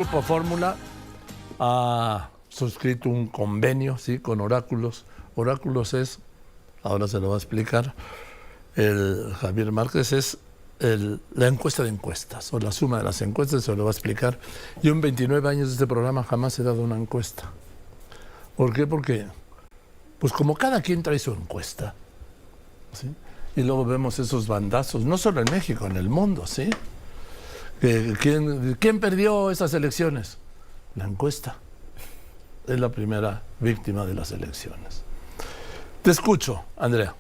Grupo Fórmula ha suscrito un convenio, ¿sí?, con Oráculos. Oráculos es, ahora se lo va a explicar el Javier Márquez, es la encuesta de encuestas, o la suma de las encuestas, se lo va a explicar. Yo en 29 años de este programa jamás he dado una encuesta. ¿Por qué? Porque, pues como cada quien trae su encuesta, ¿sí?, y luego vemos esos bandazos, no solo en México, en el mundo, ¿sí? ¿Quién perdió esas elecciones? La encuesta. Es la primera víctima de las elecciones. Te escucho, Andrea.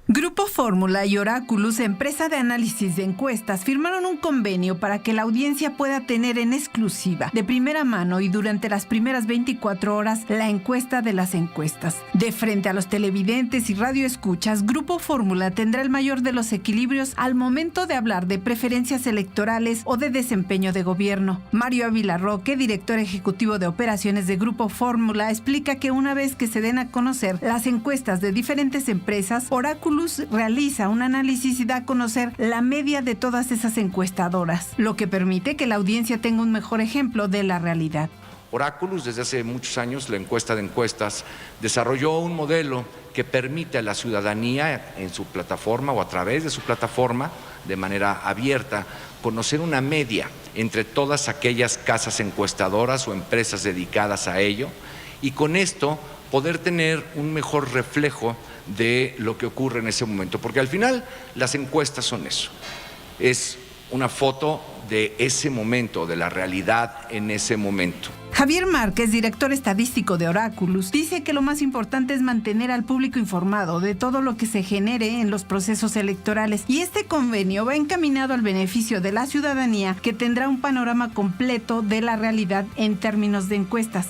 Grupo Fórmula y Oráculos, empresa de análisis de encuestas, firmaron un convenio para que la audiencia pueda tener en exclusiva, de primera mano y durante las primeras 24 horas, la encuesta de las encuestas. De frente a los televidentes y radioescuchas, Grupo Fórmula tendrá el mayor de los equilibrios al momento de hablar de preferencias electorales o de desempeño de gobierno. Mario Ávila Roque, director ejecutivo de operaciones de Grupo Fórmula, explica que una vez que se den a conocer las encuestas de diferentes empresas, Oráculos realiza un análisis y da a conocer la media de todas esas encuestadoras, lo que permite que la audiencia tenga un mejor ejemplo de la realidad. Oráculos, desde hace muchos años, la encuesta de encuestas, desarrolló un modelo que permite a la ciudadanía en su plataforma o a través de su plataforma, de manera abierta, conocer una media entre todas aquellas casas encuestadoras o empresas dedicadas a ello, y con esto poder tener un mejor reflejo de lo que ocurre en ese momento, porque al final las encuestas son eso, es una foto de ese momento, de la realidad en ese momento. Javier Márquez, director estadístico de Oráculos, dice que lo más importante es mantener al público informado de todo lo que se genere en los procesos electorales, y este convenio va encaminado al beneficio de la ciudadanía, que tendrá un panorama completo de la realidad en términos de encuestas.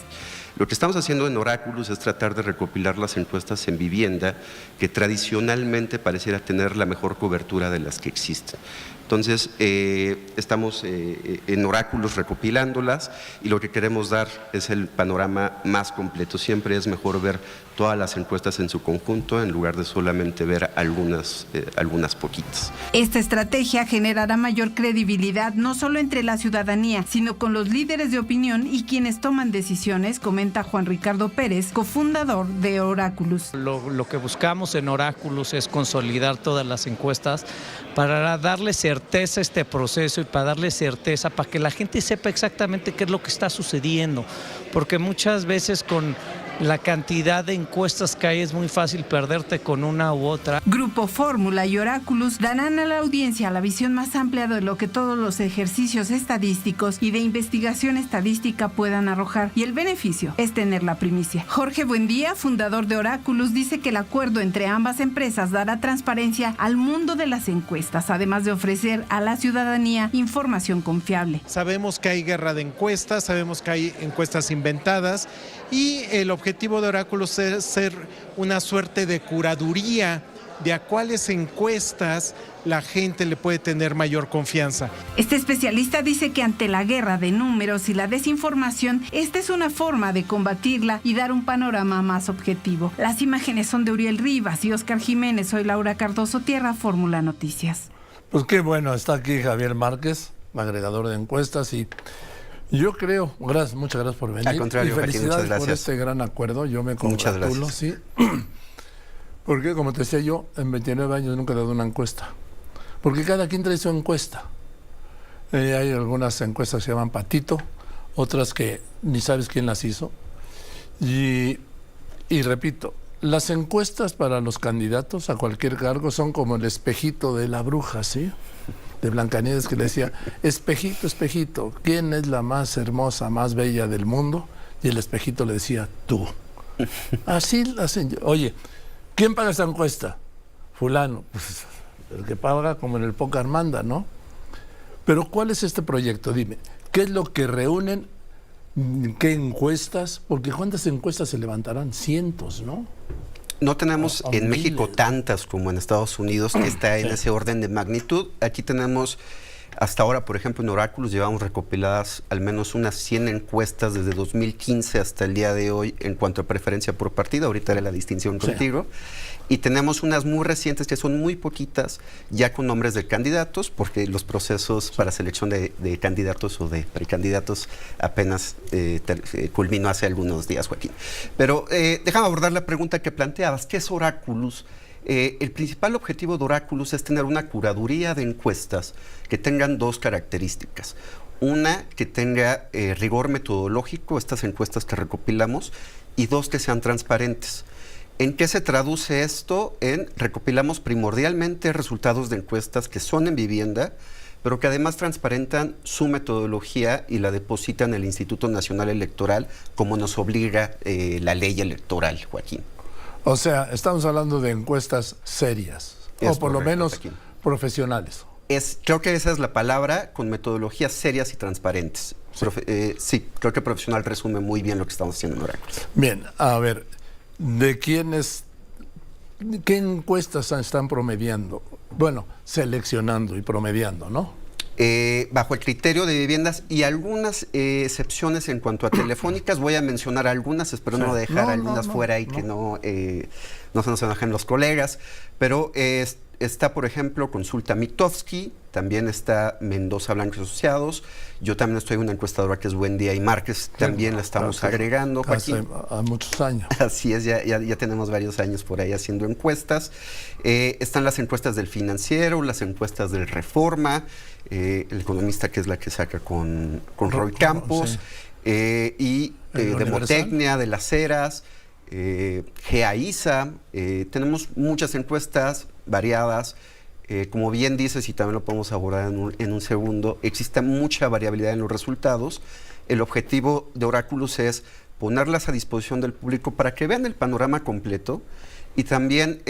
Lo que estamos haciendo en Oráculos es tratar de recopilar las encuestas en vivienda que tradicionalmente pareciera tener la mejor cobertura de las que existen. Entonces, estamos en Oráculos recopilándolas, y lo que queremos dar es el panorama más completo. Siempre es mejor ver todas las encuestas en su conjunto en lugar de solamente ver algunas poquitas. Esta estrategia generará mayor credibilidad no solo entre la ciudadanía, sino con los líderes de opinión y quienes toman decisiones, comenta Juan Ricardo Pérez, cofundador de Oráculos. Lo que buscamos en Oráculos es consolidar todas las encuestas para darle certeza a este proceso y para darle certeza, para que la gente sepa exactamente qué es lo que está sucediendo, porque muchas veces con la cantidad de encuestas que hay es muy fácil perderte con una u otra. Grupo Fórmula y Oráculos darán a la audiencia la visión más amplia de lo que todos los ejercicios estadísticos y de investigación estadística puedan arrojar, y el beneficio es tener la primicia. Jorge Buendía, fundador de Oráculos, dice que el acuerdo entre ambas empresas dará transparencia al mundo de las encuestas, además de ofrecer a la ciudadanía información confiable. Sabemos que hay guerra de encuestas, sabemos que hay encuestas inventadas, y el objetivo de Oráculos es ser una suerte de curaduría de a cuáles encuestas la gente le puede tener mayor confianza. Este especialista dice que ante la guerra de números y la desinformación, esta es una forma de combatirla y dar un panorama más objetivo. Las imágenes son de Uriel Rivas y Oscar Jiménez. Soy Laura Cardoso, Tierra Fórmula Noticias. Pues qué bueno, está aquí Javier Márquez, agregador de encuestas, y yo creo, muchas gracias por venir. Al contrario, y felicidades muchas gracias por este gran acuerdo. Yo me congratulo, sí. Porque, como te decía yo, en 29 años nunca he dado una encuesta. Porque cada quien trae su encuesta. Hay algunas encuestas que se llaman patito, otras que ni sabes quién las hizo. Y repito, las encuestas para los candidatos a cualquier cargo son como el espejito de la bruja, ¿sí?, de Blancanieves, que le decía: espejito, espejito, ¿quién es la más hermosa, más bella del mundo? Y el espejito le decía: tú. Así la hacen. Oye, ¿quién paga esa encuesta? Fulano. Pues el que paga, como en el póker manda, ¿no? Pero ¿cuál es este proyecto? Dime, ¿qué es lo que reúnen? ¿Qué encuestas? Porque ¿cuántas encuestas se levantarán? Cientos, ¿no? No tenemos en México tantas como en Estados Unidos, que está en ese orden de magnitud. Aquí tenemos Hasta ahora, por ejemplo, en Oráculos llevamos recopiladas al menos unas 100 encuestas desde 2015 hasta el día de hoy en cuanto a preferencia por partido. Ahorita era la distinción contigo. Y tenemos unas muy recientes que son muy poquitas, ya con nombres de candidatos, porque los procesos para selección de candidatos o de precandidatos apenas culminó hace algunos días, Joaquín. Pero déjame abordar la pregunta que planteabas. ¿Qué es Oráculos? El principal objetivo de Oráculos es tener una curaduría de encuestas que tengan dos características. Una, que tenga rigor metodológico, estas encuestas que recopilamos, y dos, que sean transparentes. ¿En qué se traduce esto? Recopilamos primordialmente resultados de encuestas que son en vivienda, pero que además transparentan su metodología y la depositan en el Instituto Nacional Electoral, como nos obliga la ley electoral, Joaquín. O sea, estamos hablando de encuestas serias, o por lo menos profesionales. Creo que esa es la palabra, con metodologías serias y transparentes. Sí, creo que profesional resume muy bien lo que estamos haciendo en Oráculos. Bien, a ver, ¿qué encuestas están promediando? Bueno, seleccionando y promediando, ¿no? Bajo el criterio de viviendas y algunas excepciones en cuanto a telefónicas. Voy a mencionar algunas, espero no dejar algunas fuera y que no se nos enojen los colegas, pero está, por ejemplo, Consulta Mitofsky, también está Mendoza Blanco y Asociados. Yo también estoy en una encuestadora que es Buen Día y Márquez, también la estamos agregando, Joaquín. Hace muchos años. Así es, ya tenemos varios años por ahí haciendo encuestas. Están las encuestas del Financiero, las encuestas del Reforma, El Economista, que es la que saca con Roy Campos, y Demotecnia, de las Heras, GAISA. Tenemos muchas encuestas variadas. Como bien dices, y también lo podemos abordar en un segundo, existe mucha variabilidad en los resultados. El objetivo de Oráculos es ponerlas a disposición del público para que vean el panorama completo y también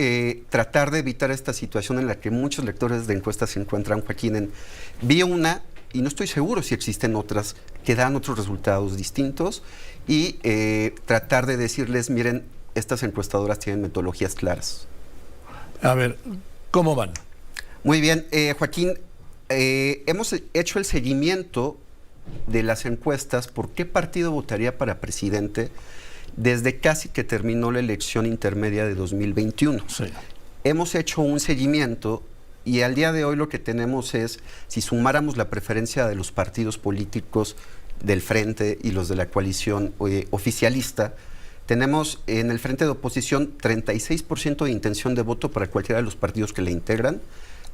tratar de evitar esta situación en la que muchos lectores de encuestas se encuentran, Joaquín, vi una y no estoy seguro si existen otras que dan otros resultados distintos, y tratar de decirles, miren, estas encuestadoras tienen metodologías claras. A ver, ¿cómo van? Muy bien, Joaquín, hemos hecho el seguimiento de las encuestas por qué partido votaría para presidente desde casi que terminó la elección intermedia de 2021. Sí. Hemos hecho un seguimiento y al día de hoy lo que tenemos es, si sumáramos la preferencia de los partidos políticos del Frente y los de la coalición oficialista, tenemos en el Frente de Oposición 36% de intención de voto para cualquiera de los partidos que le integran.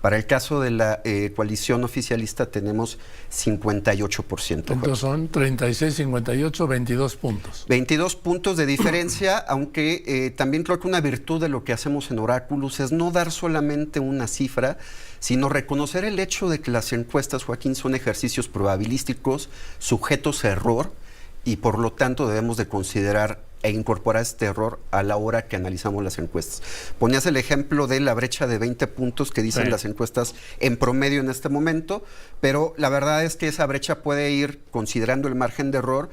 Para el caso de la coalición oficialista tenemos 58%. Entonces son 36, 58, 22 puntos. 22 puntos de diferencia, aunque también creo que una virtud de lo que hacemos en Oráculos es no dar solamente una cifra, sino reconocer el hecho de que las encuestas, Joaquín, son ejercicios probabilísticos, sujetos a error, y por lo tanto debemos de considerar e incorporar este error a la hora que analizamos las encuestas. Ponías el ejemplo de la brecha de 20 puntos que dicen las encuestas en promedio en este momento, pero la verdad es que esa brecha puede ir, considerando el margen de error,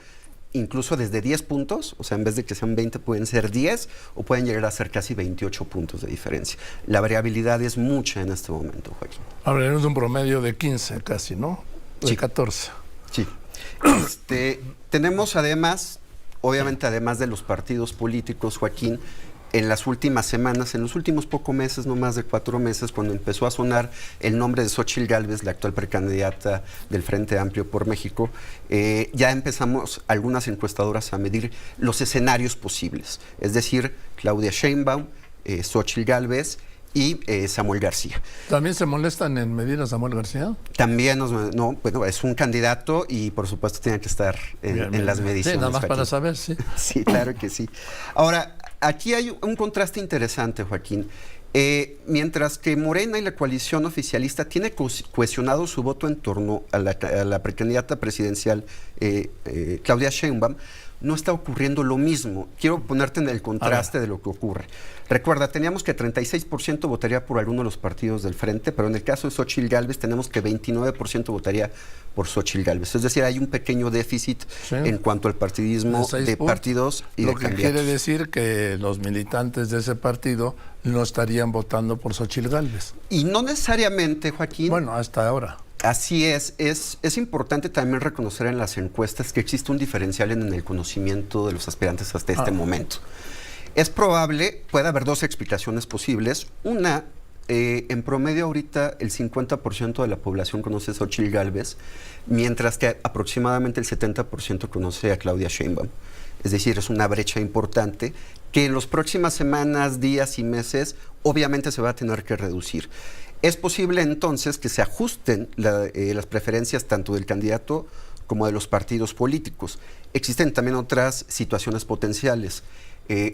incluso desde 10 puntos, o sea, en vez de que sean 20 pueden ser 10 o pueden llegar a ser casi 28 puntos de diferencia. La variabilidad es mucha en este momento, Joaquín. Hablaremos de un promedio de 15 casi, ¿no? De Sí. 14. Sí. Tenemos además, obviamente además de los partidos políticos, Joaquín, en las últimas semanas, en los últimos pocos meses, no más de 4 meses, cuando empezó a sonar el nombre de Xóchitl Gálvez, la actual precandidata del Frente Amplio por México, ya empezamos algunas encuestadoras a medir los escenarios posibles. Es decir, Claudia Sheinbaum, Xóchitl Gálvez y Samuel García. ¿También se molestan en medir a Samuel García? También bueno, es un candidato y por supuesto tiene que estar en las mediciones. Sí, nada más Joaquín. para saber, sí. Sí, claro que sí. Ahora, aquí hay un contraste interesante, Joaquín. Mientras que Morena y la coalición oficialista tiene cohesionado su voto en torno a la precandidata presidencial Claudia Sheinbaum, no está ocurriendo lo mismo. Quiero ponerte en el contraste de lo que ocurre. Recuerda, teníamos que 36% votaría por alguno de los partidos del Frente, pero en el caso de Xóchitl Gálvez tenemos que 29% votaría por Xóchitl Gálvez. Es decir, hay un pequeño déficit en cuanto al partidismo de partidos y de candidatos. Lo que quiere decir que los militantes de ese partido no estarían votando por Xóchitl Gálvez. Y no necesariamente, Joaquín. Bueno, hasta ahora. Así es importante también reconocer en las encuestas que existe un diferencial en el conocimiento de los aspirantes hasta este momento. Es probable, puede haber dos explicaciones posibles. Una, en promedio ahorita el 50% de la población conoce a Xóchitl Gálvez, mientras que aproximadamente el 70% conoce a Claudia Sheinbaum. Es decir, es una brecha importante que en las próximas semanas, días y meses obviamente se va a tener que reducir. Es posible entonces que se ajusten las preferencias tanto del candidato como de los partidos políticos. Existen también otras situaciones potenciales.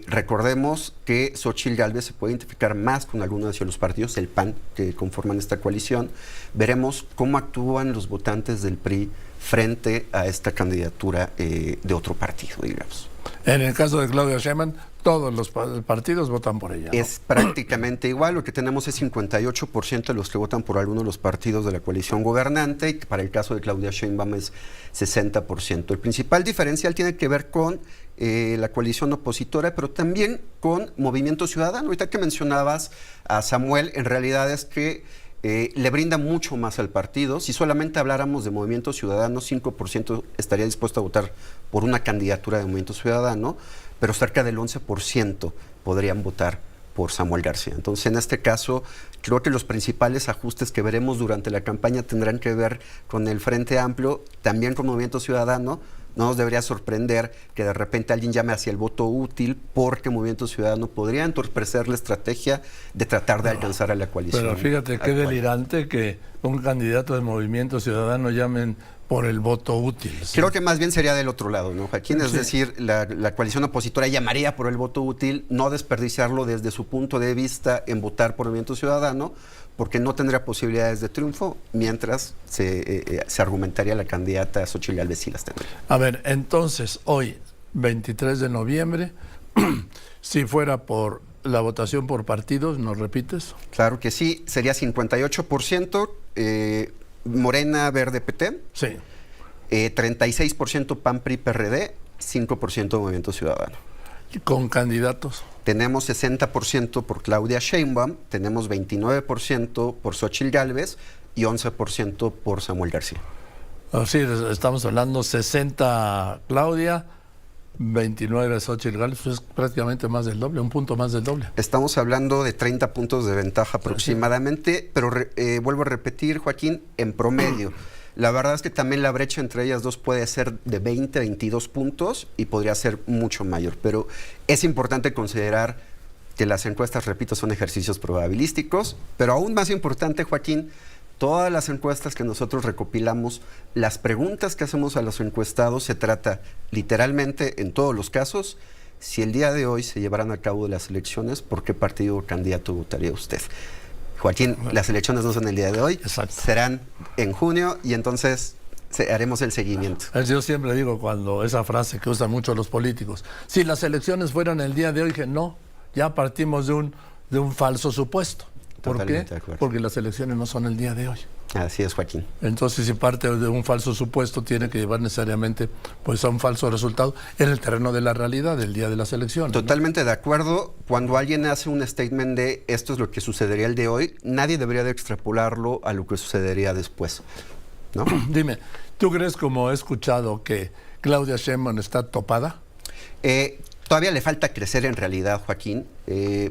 Recordemos que Xóchitl Gálvez se puede identificar más con algunos de los partidos del PAN que conforman esta coalición. Veremos cómo actúan los votantes del PRI frente a esta candidatura de otro partido, digamos. En el caso de Claudia Sheinbaum, todos los partidos votan por ella, ¿no? Es prácticamente igual. Lo que tenemos es 58% de los que votan por alguno de los partidos de la coalición gobernante, y para el caso de Claudia Sheinbaum es 60%. El principal diferencial tiene que ver con la coalición opositora, pero también con Movimiento Ciudadano. Ahorita que mencionabas a Samuel, en realidad es que le brinda mucho más al partido. Si solamente habláramos de Movimiento Ciudadano, 5% estaría dispuesto a votar por una candidatura de Movimiento Ciudadano, pero cerca del 11% podrían votar por Samuel García. Entonces, en este caso, creo que los principales ajustes que veremos durante la campaña tendrán que ver con el Frente Amplio, también con Movimiento Ciudadano. No nos debería sorprender que de repente alguien llame hacia el voto útil, porque Movimiento Ciudadano podría entorpecer la estrategia de tratar de alcanzar a la coalición. Pero fíjate qué delirante que un candidato de Movimiento Ciudadano llamen por el voto útil. ¿Sí? Creo que más bien sería del otro lado, ¿no, Joaquín? Es decir, la coalición opositora llamaría por el voto útil, no desperdiciarlo desde su punto de vista en votar por Movimiento Ciudadano, porque no tendría posibilidades de triunfo, mientras se argumentaría la candidata Xóchitl Gálvez sí las tendría. A ver, entonces, hoy, 23 de noviembre, si fuera por la votación por partidos, ¿nos repites? Claro que sí, sería 58%, Morena, Verde, PT. Sí. 36% PAN, PRI, PRD, 5% Movimiento Ciudadano. ¿Con candidatos? Tenemos 60% por Claudia Sheinbaum, tenemos 29% por Xóchitl Gálvez y 11% por Samuel García. Así, estamos hablando 60 Claudia, 29 Xóchitl Gálvez, pues es prácticamente más del doble, un punto más del doble. Estamos hablando de 30 puntos de ventaja aproximadamente, sí. Pero vuelvo a repetir, Joaquín, en promedio. La verdad es que también la brecha entre ellas dos puede ser de 20, 22 puntos y podría ser mucho mayor, pero es importante considerar que las encuestas, repito, son ejercicios probabilísticos, pero aún más importante, Joaquín, todas las encuestas que nosotros recopilamos, las preguntas que hacemos a los encuestados, se trata literalmente, en todos los casos, si el día de hoy se llevaran a cabo las elecciones, ¿por qué partido o candidato votaría usted? Joaquín, las elecciones no son el día de hoy, exacto, serán en junio y entonces haremos el seguimiento. Yo siempre digo, cuando esa frase que usan mucho los políticos, si las elecciones fueran el día de hoy, que no, ya partimos de un falso supuesto. ¿Por qué? Porque las elecciones no son el día de hoy. Así es, Joaquín. Entonces, si parte de un falso supuesto, tiene que llevar necesariamente pues a un falso resultado en el terreno de la realidad del día de las elecciones. Totalmente, ¿no? De acuerdo. Cuando alguien hace un statement de esto es lo que sucedería el de hoy, nadie debería de extrapolarlo a lo que sucedería después, ¿no? Dime, ¿tú crees, como he escuchado, que Claudia Sheinbaum está topada? Todavía le falta crecer en realidad, Joaquín,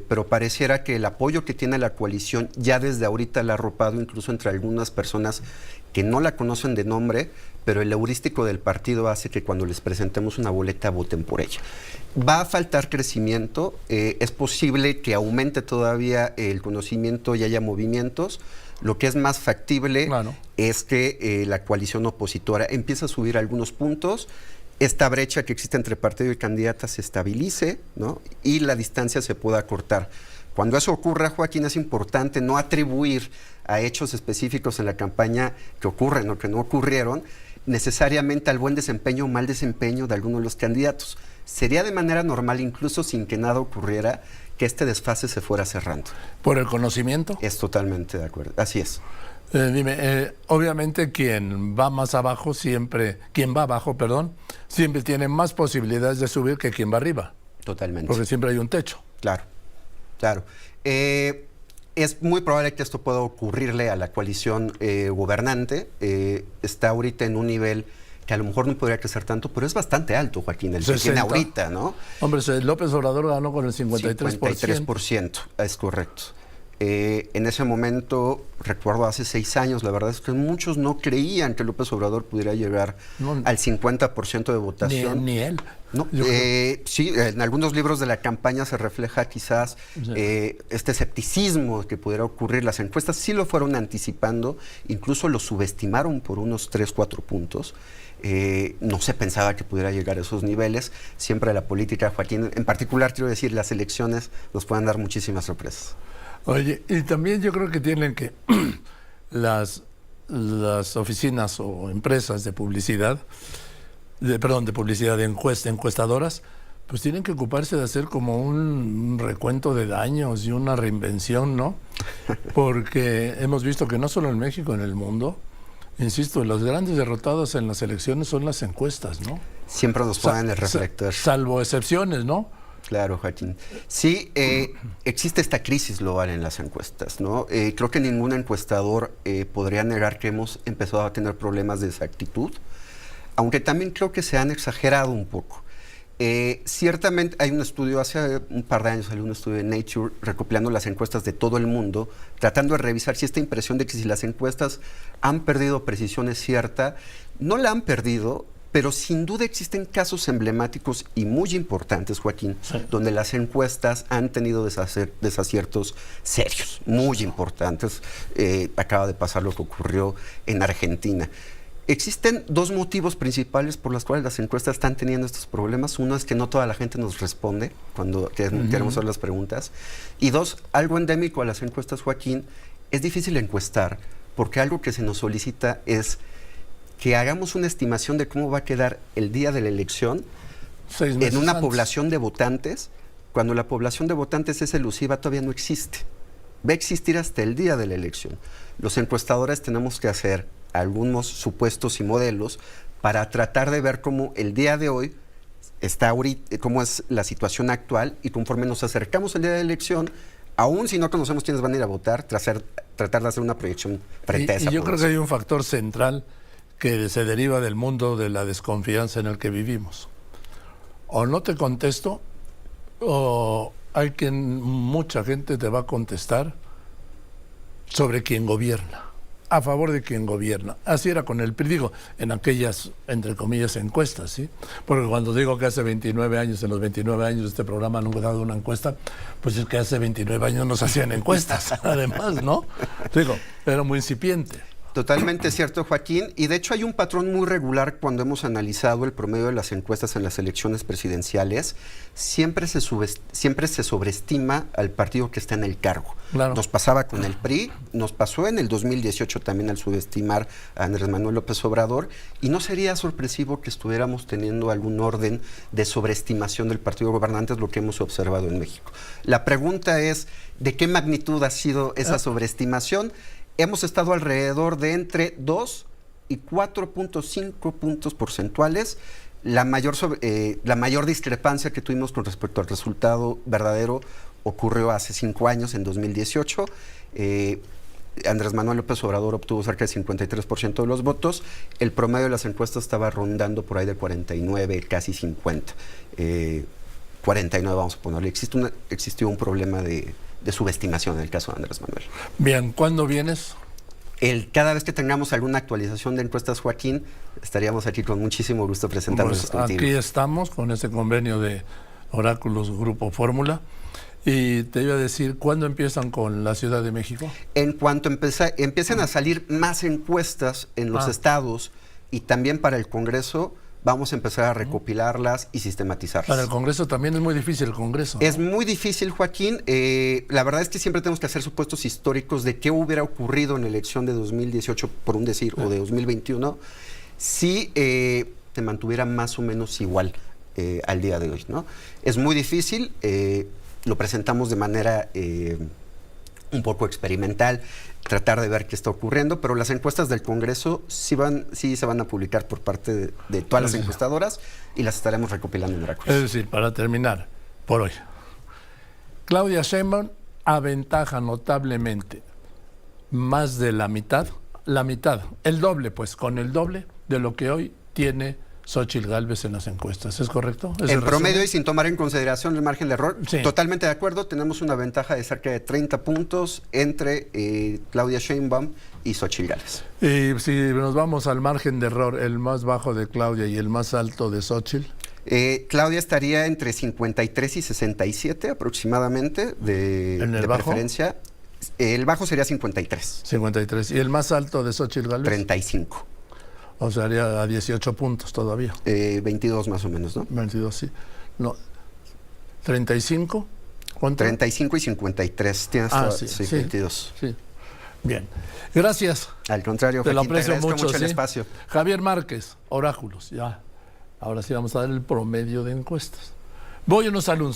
pero pareciera que el apoyo que tiene la coalición ya desde ahorita la ha arropado, incluso entre algunas personas que no la conocen de nombre, pero el heurístico del partido hace que cuando les presentemos una boleta voten por ella. Va a faltar crecimiento, es posible que aumente todavía el conocimiento y haya movimientos. Lo que es más factible es que la coalición opositora empiece a subir algunos puntos, esta brecha que existe entre partido y candidata se estabilice, ¿no? Y la distancia se pueda acortar. Cuando eso ocurra, Joaquín, es importante no atribuir a hechos específicos en la campaña que ocurren o que no ocurrieron necesariamente al buen desempeño o mal desempeño de alguno de los candidatos. Sería de manera normal, incluso sin que nada ocurriera, que este desfase se fuera cerrando. ¿Por el conocimiento? Es totalmente de acuerdo, así es. Dime, obviamente quien va abajo siempre tiene más posibilidades de subir que quien va arriba. Totalmente. Porque siempre hay un techo. Claro, claro. Es muy probable que esto pueda ocurrirle a la coalición gobernante. Está ahorita en un nivel que a lo mejor no podría crecer tanto, pero es bastante alto, Joaquín, el que tiene ahorita, ¿no? Hombre, López Obrador ganó con el 53%. 53%, es correcto. En ese momento, recuerdo hace 6 años, la verdad es que muchos no creían que López Obrador pudiera llegar al 50% de votación. Ni él. No, sí, en algunos libros de la campaña se refleja quizás este escepticismo que pudiera ocurrir. Las encuestas sí lo fueron anticipando, incluso lo subestimaron por unos 3-4 puntos. No se pensaba que pudiera llegar a esos niveles. Siempre la política, Joaquín, en particular quiero decir, las elecciones nos pueden dar muchísimas sorpresas. Oye, y también yo creo que tienen que las oficinas o empresas de publicidad, de encuestadoras, pues tienen que ocuparse de hacer como un recuento de daños y una reinvención, ¿no? Porque hemos visto que no solo en México, en el mundo, insisto, los grandes derrotados en las elecciones son las encuestas, ¿no? Siempre nos ponen el reflector. Salvo excepciones, ¿no? Claro, Joaquín. Sí, existe esta crisis global en las encuestas, ¿no? Creo que ningún encuestador podría negar que hemos empezado a tener problemas de exactitud, aunque también creo que se han exagerado un poco. Ciertamente hay un estudio, hace un par de años salió un estudio de Nature recopilando las encuestas de todo el mundo, tratando de revisar si esta impresión de que si las encuestas han perdido precisión es cierta. No la han perdido, pero sin duda existen casos emblemáticos y muy importantes, Joaquín, donde las encuestas han tenido desaciertos serios, muy importantes. Acaba de pasar lo que ocurrió en Argentina. Existen 2 motivos principales por los cuales las encuestas están teniendo estos problemas. Uno es que no toda la gente nos responde cuando queremos hacer las preguntas. Y 2, algo endémico a las encuestas, Joaquín, es difícil encuestar porque algo que se nos solicita es que hagamos una estimación de cómo va a quedar el día de la elección en una población de votantes, cuando la población de votantes es elusiva, todavía no existe. Va a existir hasta el día de la elección. Los encuestadores tenemos que hacer algunos supuestos y modelos para tratar de ver cómo el día de hoy está ahorita, cómo es la situación actual, y conforme nos acercamos al día de la elección, aún si no conocemos quiénes van a ir a votar, tratar de hacer una proyección frente a esa población. Yo creo que hay un factor central que se deriva del mundo de la desconfianza en el que vivimos. O no te contesto, o mucha gente te va a contestar sobre quién gobierna, a favor de quien gobierna. Así era con el PRI, digo, en aquellas, entre comillas, encuestas, ¿sí? Porque cuando digo que hace 29 años, en los 29 años de este programa nunca he dado una encuesta, pues es que hace 29 años no se hacían encuestas, además, ¿no? Digo, era muy incipiente. Totalmente cierto, Joaquín, y de hecho hay un patrón muy regular cuando hemos analizado el promedio de las encuestas en las elecciones presidenciales. Siempre se sobreestima al partido que está en el cargo. Claro. Nos pasaba con el PRI, nos pasó en el 2018 también al subestimar a Andrés Manuel López Obrador, y no sería sorpresivo que estuviéramos teniendo algún orden de sobreestimación del partido gobernante, es lo que hemos observado en México. La pregunta es, ¿de qué magnitud ha sido esa sobreestimación? Hemos estado alrededor de entre 2 y 4.5 puntos porcentuales. La mayor discrepancia que tuvimos con respecto al resultado verdadero ocurrió hace 5 años, en 2018. Andrés Manuel López Obrador obtuvo cerca del 53% de los votos. El promedio de las encuestas estaba rondando por ahí de 49, casi 50. 49 vamos a ponerle. Existió un problema de subestimación en el caso de Andrés Manuel. Bien, ¿cuándo vienes? Cada vez que tengamos alguna actualización de encuestas, Joaquín, estaríamos aquí con muchísimo gusto presentándonos contigo. Aquí estamos con este convenio de Oráculos Grupo Fórmula. Y te iba a decir, ¿cuándo empiezan con la Ciudad de México? En cuanto empiecen a salir más encuestas en los estados y también para el Congreso, vamos a empezar a recopilarlas y sistematizarlas. Para el Congreso también es muy difícil el Congreso, ¿no? Es muy difícil, Joaquín. La verdad es que siempre tenemos que hacer supuestos históricos de qué hubiera ocurrido en la elección de 2018, por un decir, o de 2021, si se mantuviera más o menos igual al día de hoy, ¿no? Es muy difícil, lo presentamos de manera un poco experimental, tratar de ver qué está ocurriendo, pero las encuestas del Congreso sí se van a publicar por parte de todas las encuestadoras y las estaremos recopilando en Oráculos. Es decir, para terminar, por hoy, Claudia Sheinbaum aventaja notablemente más de la mitad, el doble, pues, con el doble de lo que hoy tiene Xóchitl Gálvez en las encuestas. ¿Es correcto? En promedio y sin tomar en consideración el margen de error, sí. Totalmente de acuerdo, tenemos una ventaja de cerca de 30 puntos entre Claudia Sheinbaum y Xóchitl Gálvez. Y si nos vamos al margen de error, el más bajo de Claudia y el más alto de Xóchitl. Claudia estaría entre 53 y 67 aproximadamente de preferencia. El bajo sería 53. 53. ¿Y el más alto de Xóchitl Gálvez? 35. O sea, haría a 18 puntos todavía. 22 más o menos, ¿no? 22, sí. No. 35. ¿Cuánto? 35 y 53. Tienes sí, 22. Sí. Bien. Gracias. Al contrario, te lo aprecio mucho, el espacio. Javier Márquez, Oráculos. Ya. Ahora sí vamos a dar el promedio de encuestas. Voy a unos anuncios.